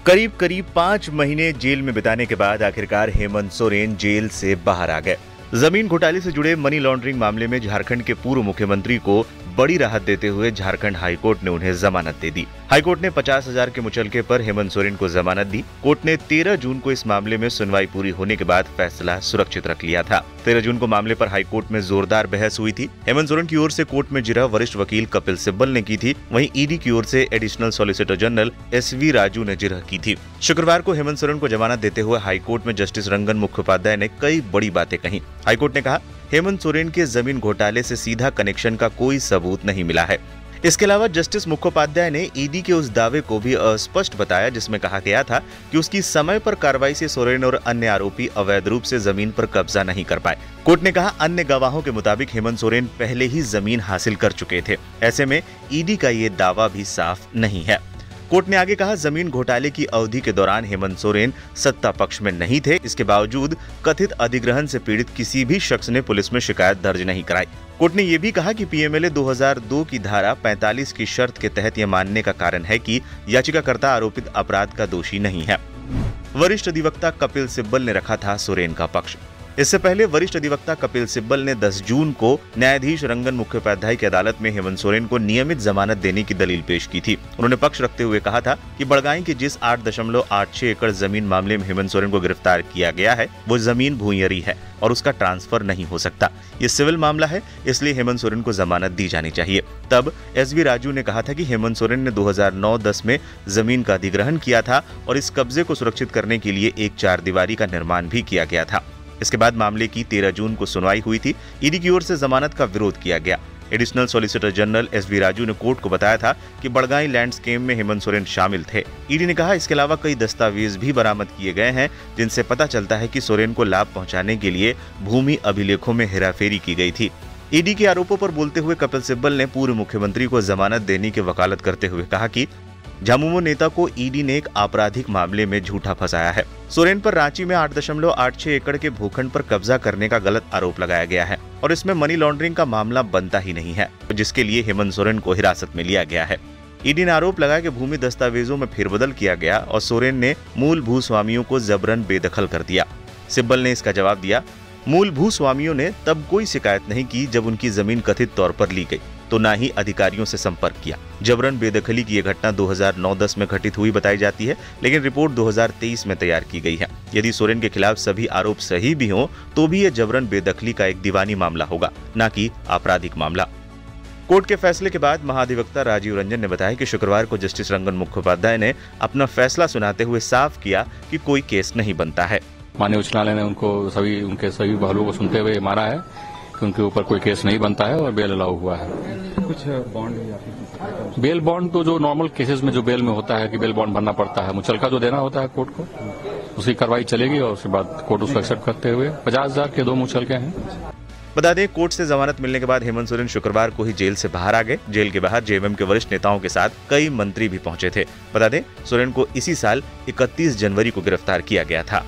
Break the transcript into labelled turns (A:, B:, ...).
A: करीब करीब 5 महीने जेल में बिताने के बाद आखिरकार हेमंत सोरेन जेल से बाहर आ गए। जमीन घोटाले से जुड़े मनी लॉन्ड्रिंग मामले में झारखंड के पूर्व मुख्यमंत्री को बड़ी राहत देते हुए झारखंड हाईकोर्ट ने उन्हें जमानत दे दी। हाईकोर्ट ने 50,000 के मुचलके पर हेमंत सोरेन को जमानत दी। कोर्ट ने 13 जून को इस मामले में सुनवाई पूरी होने के बाद फैसला सुरक्षित रख लिया था। 13 जून को मामले पर हाईकोर्ट में जोरदार बहस हुई थी। हेमंत सोरेन की ओर से कोर्ट में जिरह वरिष्ठ वकील कपिल सिब्बल ने की थी, वहीं ईडी की ओर से additional solicitor general SV Raju ने जिरह की थी। शुक्रवार को हेमंत सोरेन को जमानत देते हुए हाईकोर्ट में जस्टिस रंगन मुखोपाध्याय ने कई बड़ी बातें कही। हाईकोर्ट ने कहा, हेमंत सोरेन के जमीन घोटाले से सीधा कनेक्शन का कोई सबूत नहीं मिला है। इसके अलावा जस्टिस मुखोपाध्याय ने ईडी के उस दावे को भी अस्पष्ट बताया जिसमें कहा गया था कि उसकी समय पर कार्रवाई से सोरेन और अन्य आरोपी अवैध रूप से जमीन पर कब्जा नहीं कर पाए। कोर्ट ने कहा, अन्य गवाहों के मुताबिक हेमंत सोरेन पहले ही जमीन हासिल कर चुके थे। ऐसे में ईडी का ये दावा भी साफ नहीं है। कोर्ट ने आगे कहा, जमीन घोटाले की अवधि के दौरान हेमंत सोरेन सत्ता पक्ष में नहीं थे। इसके बावजूद कथित अधिग्रहण से पीड़ित किसी भी शख्स ने पुलिस में शिकायत दर्ज नहीं कराई। कोर्ट ने यह भी कहा कि PMLA 2002 की धारा 45 की शर्त के तहत यह मानने का कारण है कि याचिकाकर्ता आरोपित अपराध का दोषी नहीं है। वरिष्ठ अधिवक्ता कपिल सिब्बल ने रखा था सोरेन का पक्ष। इससे पहले वरिष्ठ अधिवक्ता कपिल सिब्बल ने 10 जून को न्यायाधीश रंगन मुखोपाध्याय की अदालत में हेमंत सोरेन को नियमित जमानत देने की दलील पेश की थी। उन्होंने पक्ष रखते हुए कहा था कि बड़गाई की जिस 8.86 एकड़ जमीन मामले में हेमंत सोरेन को गिरफ्तार किया गया है, वो जमीन भूयरी है और उसका ट्रांसफर नहीं हो सकता। ये सिविल मामला है, इसलिए हेमंत सोरेन को जमानत दी जानी चाहिए। तब SV राजू ने कहा था कि हेमंत सोरेन ने 2009-10 में जमीन का अधिग्रहण किया था और इस कब्जे को सुरक्षित करने के लिए एक 4 दीवारी का निर्माण भी किया गया था। इसके बाद मामले की 13 जून को सुनवाई हुई थी। ईडी की ओर से जमानत का विरोध किया गया। Additional solicitor general SV Raju ने कोर्ट को बताया था कि बड़गाई लैंड स्कीम में हेमंत सोरेन शामिल थे। ईडी ने कहा, इसके अलावा कई दस्तावेज भी बरामद किए गए हैं जिनसे पता चलता है कि सोरेन को लाभ पहुंचाने के लिए भूमि अभिलेखों में हेराफेरी की गई थी। ईडी के आरोपों पर बोलते हुए कपिल सिब्बल ने पूर्व मुख्यमंत्री को जमानत देने की वकालत करते हुए कहा कि झामुमो नेता को ईडी ने एक आपराधिक मामले में झूठा फंसाया है। सोरेन पर रांची में 8.86 एकड़ के भूखंड पर कब्जा करने का गलत आरोप लगाया गया है और इसमें मनी लॉन्ड्रिंग का मामला बनता ही नहीं है, जिसके लिए हेमंत सोरेन को हिरासत में लिया गया है। ईडी ने आरोप लगाया कि भूमि दस्तावेजों में फेरबदल किया गया और सोरेन ने मूल भूस्वामियों को जबरन बेदखल कर दिया। सिब्बल ने इसका जवाब दिया, मूल भूस्वामियों ने तब कोई शिकायत नहीं की जब उनकी जमीन कथित तौर पर ली गई, तो ना ही अधिकारियों से संपर्क किया। जबरन बेदखली की यह घटना 2009-10 में घटित हुई बताई जाती है, लेकिन रिपोर्ट 2023 में तैयार की गई है। यदि सोरेन के खिलाफ सभी आरोप सही भी हों तो भी यह जबरन बेदखली का एक दीवानी मामला होगा, न कि आपराधिक मामला। कोर्ट के फैसले के बाद महाधिवक्ता राजीव रंजन ने बताया कि शुक्रवार को जस्टिस रंगन मुखोपाध्याय ने अपना फैसला सुनाते हुए साफ किया कि कोई केस नहीं बनता है।
B: माननीय उच्च न्यायालय ने उनके सभी पहलुओं को सुनते हुए माना है कि उनके ऊपर कोई केस नहीं बनता है और बेल अलाउ हुआ है।
C: कुछ बॉन्ड
B: बेल बॉन्ड तो जो नॉर्मल केसेस में जो बेल में होता है कि बेल बॉन्ड भरना पड़ता है, मुचलका जो देना होता है कोर्ट को, उसकी कार्रवाई चलेगी और उसके बाद कोर्ट उसको एक्सेप्ट करते हुए 50,000 के 2 मुचलके हैं।
A: बता दें, कोर्ट से जमानत मिलने के बाद हेमंत सोरेन शुक्रवार को ही जेल से बाहर आ गए। जेल के बाहर JMM के वरिष्ठ नेताओं के साथ कई मंत्री भी पहुंचे थे। बता दें, सोरेन को इसी साल 31 जनवरी को गिरफ्तार किया गया था।